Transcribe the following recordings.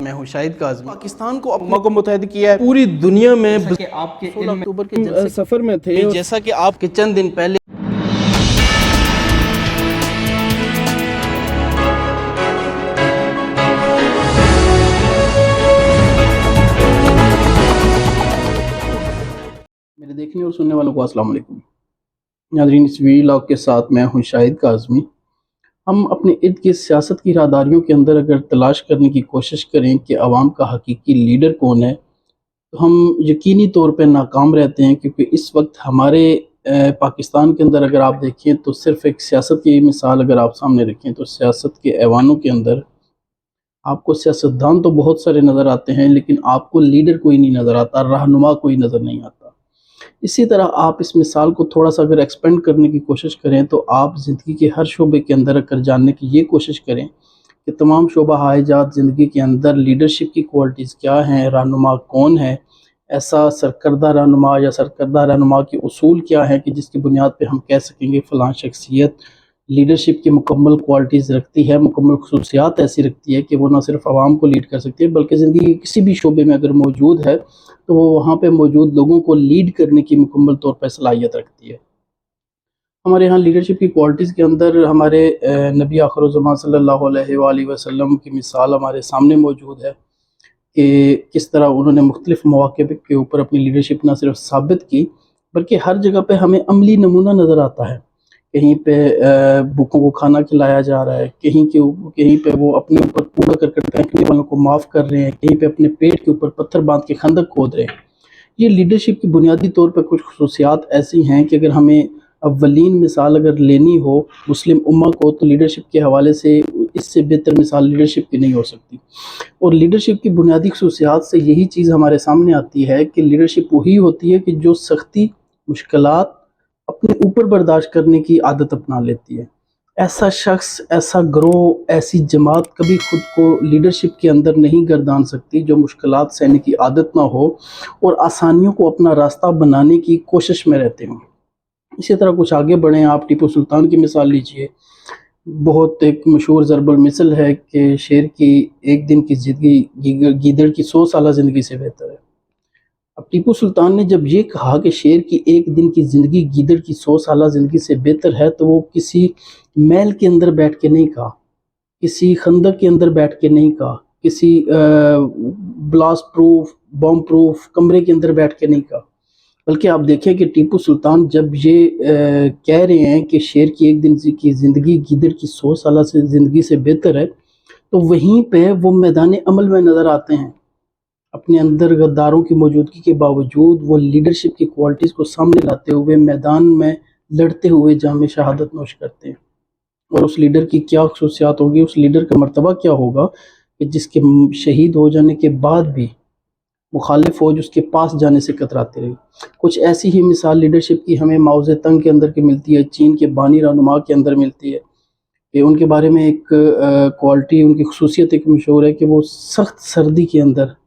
میں ہوں شاہد کاظمی۔ پاکستان کو امم کو متحد کیا ہے پوری دنیا میں 16 اکتوبر کے سفر میں تھے، جیسا کہ آپ کے چند دن پہلے میرے دیکھنے اور سننے والوں کو السلام علیکم۔ ناظرین، اس ویلاگ کے ساتھ میں ہوں شاہد کاظمی۔ ہم اپنے ارد گرد سیاست کی راہداریوں کے اندر اگر تلاش کرنے کی کوشش کریں کہ عوام کا حقیقی لیڈر کون ہے تو ہم یقینی طور پہ ناکام رہتے ہیں، کیونکہ اس وقت ہمارے پاکستان کے اندر اگر آپ دیکھیں تو صرف ایک سیاست کی مثال اگر آپ سامنے رکھیں تو سیاست کے ایوانوں کے اندر آپ کو سیاستدان تو بہت سارے نظر آتے ہیں، لیکن آپ کو لیڈر کوئی نہیں نظر آتا، رہنما کوئی نظر نہیں آتا۔ اسی طرح آپ اس مثال کو تھوڑا سا اگر ایکسپینڈ کرنے کی کوشش کریں تو آپ زندگی کے ہر شعبے کے اندر اگر جاننے کی یہ کوشش کریں کہ تمام شعبہ جات زندگی کے اندر لیڈرشپ کی کوالٹیز کیا ہیں، رہنما کون ہے، ایسا سرکردہ رہنما یا سرکردہ رہنما کے اصول کیا ہیں کہ جس کی بنیاد پہ ہم کہہ سکیں گے فلاں شخصیت لیڈرشپ کی مکمل کوالٹیز رکھتی ہے، مکمل خصوصیات ایسی رکھتی ہے کہ وہ نہ صرف عوام کو لیڈ کر سکتی ہے بلکہ زندگی کے کسی بھی شعبے میں اگر موجود ہے تو وہ وہاں پہ موجود لوگوں کو لیڈ کرنے کی مکمل طور پر صلاحیت رکھتی ہے۔ ہمارے ہاں لیڈرشپ کی کوالٹیز کے اندر ہمارے نبی آخر الزمان صلی اللہ علیہ وآلہ وسلم کی مثال ہمارے سامنے موجود ہے کہ کس طرح انہوں نے مختلف مواقع کے اوپر اپنی لیڈرشپ نہ صرف ثابت کی بلکہ ہر جگہ پہ ہمیں عملی نمونہ نظر آتا ہے۔ کہیں پہ بھوکوں کو کھانا کھلایا جا رہا ہے، کہیں پہ وہ اپنے اوپر کوڑا کرکٹ پھینکنے والوں کو معاف کر رہے ہیں، کہیں پہ اپنے پیٹ کے اوپر پتھر باندھ کے خندق کھود رہے ہیں۔ یہ لیڈرشپ کی بنیادی طور پہ کچھ خصوصیات ایسی ہیں کہ اگر ہمیں اولین مثال اگر لینی ہو مسلم امہ کو تو لیڈرشپ کے حوالے سے اس سے بہتر مثال لیڈرشپ کی نہیں ہو سکتی۔ اور لیڈرشپ کی بنیادی خصوصیات سے یہی چیز ہمارے سامنے آتی ہے کہ لیڈرشپ وہی ہوتی ہے کہ جو سختی، مشکلات اپنے اوپر برداشت کرنے کی عادت اپنا لیتی ہے۔ ایسا شخص، ایسا گروہ، ایسی جماعت کبھی خود کو لیڈرشپ کے اندر نہیں گردان سکتی جو مشکلات سہنے کی عادت نہ ہو اور آسانیوں کو اپنا راستہ بنانے کی کوشش میں رہتے ہوں۔ اسی طرح کچھ آگے بڑھیں، آپ ٹیپو سلطان کی مثال لیجئے۔ بہت ایک مشہور ضرب المثل ہے کہ شیر کی ایک دن کی زندگی گیدڑ کی 100 سالہ زندگی سے بہتر ہے۔ اب ٹیپو سلطان نے جب یہ کہا کہ شیر کی ایک دن کی زندگی گیدڑ کی 100 سالہ زندگی سے بہتر ہے تو وہ کسی محل کے اندر بیٹھ کے نہیں کہا، کسی خندق کے اندر بیٹھ کے نہیں کہا، کسی بلاسٹ پروف، بم پروف کمرے کے اندر بیٹھ کے نہیں کہا، بلکہ آپ دیکھیں کہ ٹیپو سلطان جب یہ کہہ رہے ہیں کہ شیر کی ایک دن کی زندگی گیدڑ کی 100 سالہ سے زندگی سے بہتر ہے تو وہیں پہ وہ میدان عمل میں نظر آتے ہیں۔ اپنے اندر غداروں کی موجودگی کے باوجود وہ لیڈرشپ کی کوالٹیز کو سامنے لاتے ہوئے میدان میں لڑتے ہوئے جام شہادت نوش کرتے ہیں۔ اور اس لیڈر کی کیا خصوصیات ہوگی، اس لیڈر کا مرتبہ کیا ہوگا کہ جس کے شہید ہو جانے کے بعد بھی مخالف فوج اس کے پاس جانے سے کتراتے رہی۔ کچھ ایسی ہی مثال لیڈرشپ کی ہمیں ماؤ زیدونگ کے اندر کی ملتی ہے، چین کے بانی رہنما کے اندر ملتی ہے کہ ان کے بارے میں ایک کوالٹی، ان کی خصوصیت ایک مشہور ہے کہ وہ سخت سردی کے اندر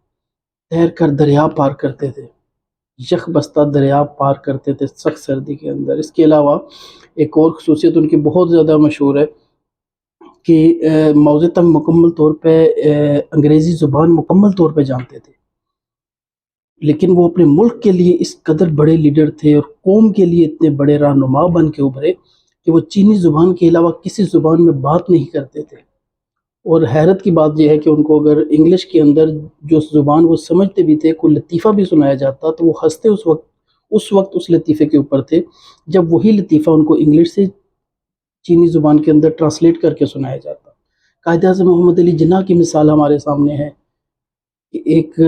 تیر کر دریا پار کرتے تھے، یخ بستہ دریا پار کرتے تھے سخت سردی کے اندر۔ اس کے علاوہ ایک اور خصوصیت ان کی بہت زیادہ مشہور ہے کہ ماؤ زیدونگ مکمل طور پہ انگریزی زبان مکمل طور پہ جانتے تھے، لیکن وہ اپنے ملک کے لیے اس قدر بڑے لیڈر تھے اور قوم کے لیے اتنے بڑے رہنما بن کے ابھرے کہ وہ چینی زبان کے علاوہ کسی زبان میں بات نہیں کرتے تھے۔ اور حیرت کی بات یہ ہے کہ ان کو اگر انگلش کے اندر جو زبان وہ سمجھتے بھی تھے کوئی لطیفہ بھی سنایا جاتا تو وہ ہنستے اس وقت اس لطیفے کے اوپر تھے جب وہی لطیفہ ان کو انگلش سے چینی زبان کے اندر ٹرانسلیٹ کر کے سنایا جاتا۔ قائد اعظم محمد علی جناح کی مثال ہمارے سامنے ہے کہ ایک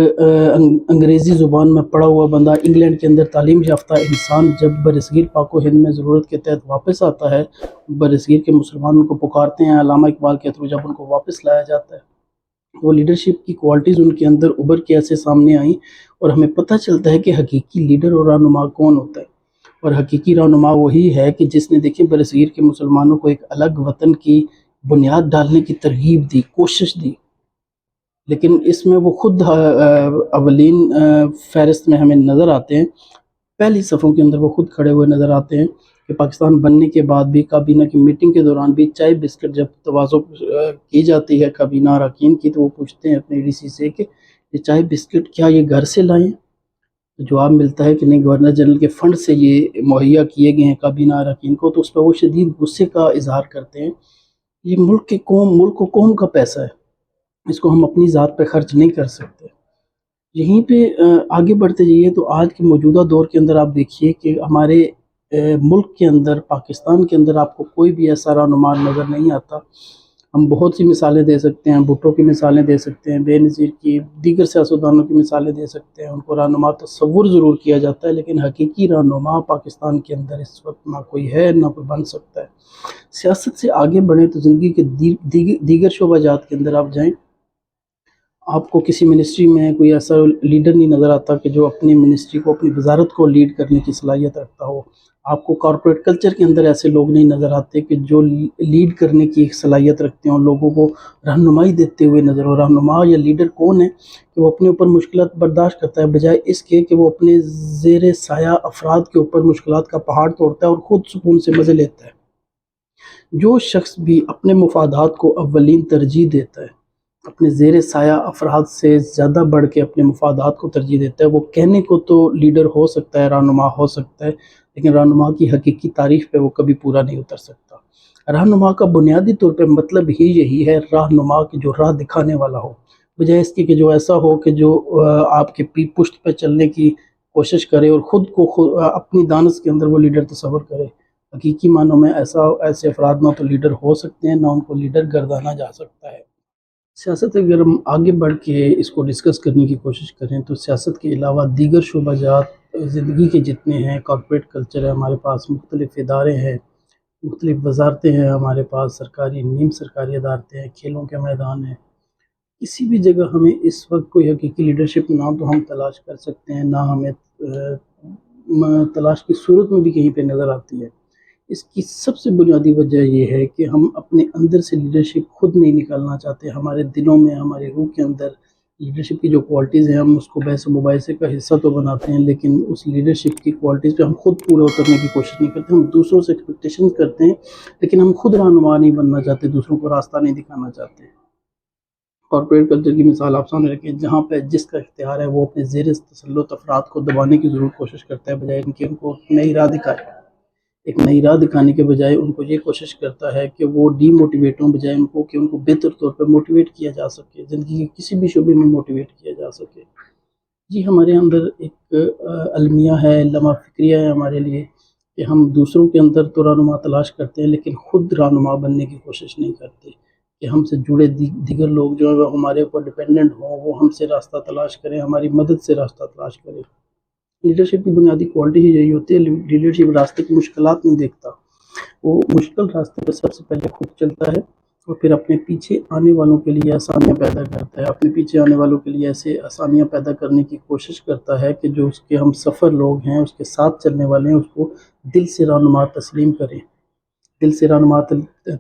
انگریزی زبان میں پڑھا ہوا بندہ، انگلینڈ کے اندر تعلیم یافتہ انسان جب برصغیر پاک و ہند میں ضرورت کے تحت واپس آتا ہے، برصغیر کے مسلمانوں کو پکارتے ہیں، علامہ اقبال کے تھرو جب ان کو واپس لایا جاتا ہے، وہ لیڈرشپ کی کوالٹیز ان کے اندر ابھر کے ایسے سامنے آئیں اور ہمیں پتہ چلتا ہے کہ حقیقی لیڈر اور رہنما کون ہوتا ہے۔ اور حقیقی رہنما وہی ہے کہ جس نے دیکھیں برصغیر کے مسلمانوں کو ایک الگ وطن کی بنیاد ڈالنے کی ترغیب دی، کوشش دی، لیکن اس میں وہ خود اولین فہرست میں ہمیں نظر آتے ہیں، پہلی صفوں کے اندر وہ خود کھڑے ہوئے نظر آتے ہیں کہ پاکستان بننے کے بعد بھی کابینہ کی میٹنگ کے دوران بھی چائے بسکٹ جب تواضع کی جاتی ہے کابینہ اراکین کی، تو وہ پوچھتے ہیں اپنے ڈی سی سے کہ یہ چائے بسکٹ کیا یہ گھر سے لائیں؟ جواب ملتا ہے کہ نہیں، گورنر جنرل کے فنڈ سے یہ مہیا کیے گئے ہیں کابینہ اراکین کو۔ تو اس پر وہ شدید غصے کا اظہار کرتے ہیں، یہ ملک و قوم کا پیسہ ہے، اس کو ہم اپنی ذات پہ خرچ نہیں کر سکتے۔ یہیں پہ آگے بڑھتے جائیے تو آج کے موجودہ دور کے اندر آپ دیکھیے کہ ہمارے ملک کے اندر، پاکستان کے اندر آپ کو کوئی بھی ایسا رہنما نظر نہیں آتا۔ ہم بہت سی مثالیں دے سکتے ہیں، بھٹو کی مثالیں دے سکتے ہیں، بے نظیر کی، دیگر سیاستدانوں کی مثالیں دے سکتے ہیں، ان کو رہنما تصور ضرور کیا جاتا ہے، لیکن حقیقی رہنما پاکستان کے اندر اس وقت نہ کوئی ہے، نہ کوئی بن سکتا ہے۔ سیاست سے آگے بڑھیں تو زندگی کے دیگر شعبہ جات کے اندر آپ جائیں، آپ کو کسی منسٹری میں کوئی ایسا لیڈر نہیں نظر آتا کہ جو اپنی منسٹری کو، اپنی وزارت کو لیڈ کرنے کی صلاحیت رکھتا ہو۔ آپ کو کارپوریٹ کلچر کے اندر ایسے لوگ نہیں نظر آتے کہ جو لیڈ کرنے کی ایک صلاحیت رکھتے ہوں، لوگوں کو رہنمائی دیتے ہوئے نظر ہو۔ رہنما یا لیڈر کون ہے کہ وہ اپنے اوپر مشکلات برداشت کرتا ہے، بجائے اس کے کہ وہ اپنے زیر سایہ افراد کے اوپر مشکلات کا پہاڑ توڑتا ہے اور خود سکون سے مزے لیتا ہے۔ جو شخص بھی اپنے مفادات کو اولین ترجیح دیتا ہے، اپنے زیر سایہ افراد سے زیادہ بڑھ کے اپنے مفادات کو ترجیح دیتا ہے، وہ کہنے کو تو لیڈر ہو سکتا ہے، رہنما ہو سکتا ہے، لیکن رہنما کی حقیقی تعریف پہ وہ کبھی پورا نہیں اتر سکتا۔ رہنما کا بنیادی طور پہ مطلب ہی یہی ہے، رہنما کی جو راہ دکھانے والا ہو، بجائے اس کے کہ جو ایسا ہو کہ جو آپ کے پشت پہ چلنے کی کوشش کرے اور خود کو اپنی دانش کے اندر وہ لیڈر تصور کرے۔ حقیقی معنوں میں ایسے افراد نہ تو لیڈر ہو سکتے ہیں، نہ ان کو لیڈر گردانا جا سکتا ہے۔ سیاست اگر ہم آگے بڑھ کے اس کو ڈسکس کرنے کی کوشش کریں تو سیاست کے علاوہ دیگر شعبہ جات زندگی کے جتنے ہیں، کارپوریٹ کلچر ہے ہمارے پاس، مختلف ادارے ہیں، مختلف وزارتیں ہیں ہمارے پاس، سرکاری نیم سرکاری ادارتیں ہیں، کھیلوں کے میدان ہیں، کسی بھی جگہ ہمیں اس وقت کوئی حقیقی لیڈرشپ نہ تو ہم تلاش کر سکتے ہیں، نہ ہمیں تلاش کی صورت میں بھی کہیں پہ نظر آتی ہے۔ اس کی سب سے بنیادی وجہ یہ ہے کہ ہم اپنے اندر سے لیڈرشپ خود نہیں نکالنا چاہتے۔ ہمارے دلوں میں، ہماری روح کے اندر لیڈرشپ کی جو کوالٹیز ہیں، ہم اس کو بحث و مباحثے کا حصہ تو بناتے ہیں، لیکن اس لیڈرشپ کی کوالٹیز پہ ہم خود پورا اترنے کی کوشش نہیں کرتے۔ ہم دوسروں سے ایکسپیکٹیشن کرتے ہیں، لیکن ہم خود رہنما نہیں بننا چاہتے، دوسروں کو راستہ نہیں دکھانا چاہتے۔ کارپوریٹ کلچر کی مثال آپ سامنے رکھیں، جہاں پہ جس کا اختیار ہے وہ اپنے زیر تسلط افراد کو دبانے کی ضرور کوشش کرتا ہے، بجائے ان کی ان کو نئی راہ دکھائے۔ ایک نئی راہ دکھانے کے بجائے ان کو یہ کوشش کرتا ہے کہ وہ ڈی موٹیویٹ ہوں، بجائے ان کو کہ ان کو بہتر طور پر موٹیویٹ کیا جا سکے، زندگی کے کسی بھی شعبے میں موٹیویٹ کیا جا سکے۔ جی، ہمارے اندر ایک المیہ ہے، لمحہ فکریہ ہے ہمارے لیے کہ ہم دوسروں کے اندر تو رہنما تلاش کرتے ہیں، لیکن خود رہنما بننے کی کوشش نہیں کرتے کہ ہم سے جڑے دیگر لوگ جو ہیں وہ ہمارے اوپر ڈیپینڈنٹ ہوں، وہ ہم سے راستہ تلاش کریں، ہماری مدد سے راستہ تلاش کریں۔ لیڈرشپ کی بنیادی کوالٹی ہی یہی ہوتی ہے۔ لیڈرشپ راستے کی مشکلات نہیں دیکھتا، وہ مشکل راستے پہ سب سے پہلے خود چلتا ہے اور پھر اپنے پیچھے آنے والوں کے لیے آسانیاں پیدا کرتا ہے، اپنے پیچھے آنے والوں کے لیے ایسے آسانیاں پیدا کرنے کی کوشش کرتا ہے کہ جو اس کے ہم سفر لوگ ہیں، اس کے ساتھ چلنے والے ہیں، اس کو دل سے رہنما تسلیم کریں۔ دل سے رہنما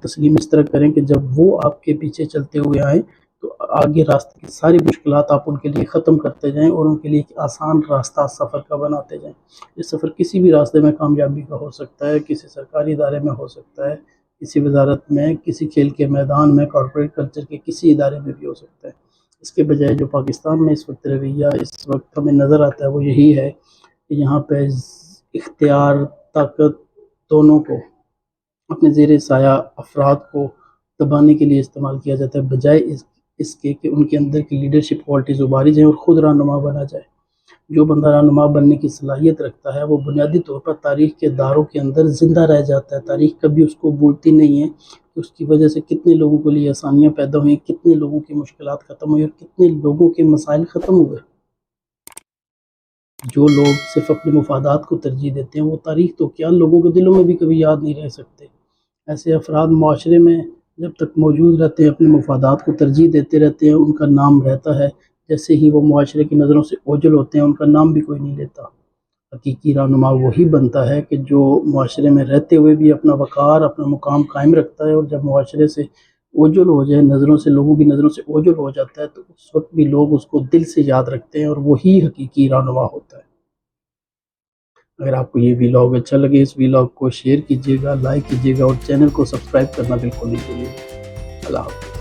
تسلیم اس طرح کریں کہ جب وہ آپ کے پیچھے چلتے ہوئے آئیں تو آگے راستے کی ساری مشکلات آپ ان کے لیے ختم کرتے جائیں اور ان کے لیے ایک آسان راستہ سفر کا بناتے جائیں۔ یہ سفر کسی بھی راستے میں کامیابی کا ہو سکتا ہے، کسی سرکاری ادارے میں ہو سکتا ہے، کسی وزارت میں، کسی کھیل کے میدان میں، کارپوریٹ کلچر کے کسی ادارے میں بھی ہو سکتا ہے۔ اس کے بجائے جو پاکستان میں اس وقت رویہ اس وقت ہمیں نظر آتا ہے وہ یہی ہے کہ یہاں پہ اختیار، طاقت دونوں کو اپنے زیر سایہ افراد کو دبانے کے لیے استعمال کیا جاتا ہے، بجائے اس کے کہ ان کے اندر کی لیڈرشپ کوالٹیز ابھاری جائیں اور خود رہنما بنا جائے۔ جو بندہ رہنما بننے کی صلاحیت رکھتا ہے وہ بنیادی طور پر تاریخ کے داروں کے اندر زندہ رہ جاتا ہے۔ تاریخ کبھی اس کو بھولتی نہیں ہے کہ اس کی وجہ سے کتنے لوگوں کے لیے آسانیاں پیدا ہوئیں، کتنے لوگوں کی مشکلات ختم ہوئی اور کتنے لوگوں کے مسائل ختم ہوئے۔ جو لوگ صرف اپنے مفادات کو ترجیح دیتے ہیں، وہ تاریخ تو کیا لوگوں کے دلوں میں بھی کبھی یاد نہیں رہ سکتے۔ ایسے افراد معاشرے میں جب تک موجود رہتے ہیں اپنے مفادات کو ترجیح دیتے رہتے ہیں، ان کا نام رہتا ہے، جیسے ہی وہ معاشرے کی نظروں سے اوجھل ہوتے ہیں ان کا نام بھی کوئی نہیں لیتا۔ حقیقی رہنما وہی بنتا ہے کہ جو معاشرے میں رہتے ہوئے بھی اپنا وقار، اپنا مقام قائم رکھتا ہے، اور جب معاشرے سے اوجھل ہو جائے، نظروں سے، لوگوں کی نظروں سے اوجھل ہو جاتا ہے تو اس وقت بھی لوگ اس کو دل سے یاد رکھتے ہیں، اور وہی حقیقی رہنما ہوتا ہے۔ اگر آپ کو یہ ویلاگ اچھا لگے اس ویلاگ کو شیئر کیجیے گا، لائک کیجیے گا اور چینل کو سبسکرائب کرنا بالکل نہیں بھولیے گا۔ اللہ حافظ۔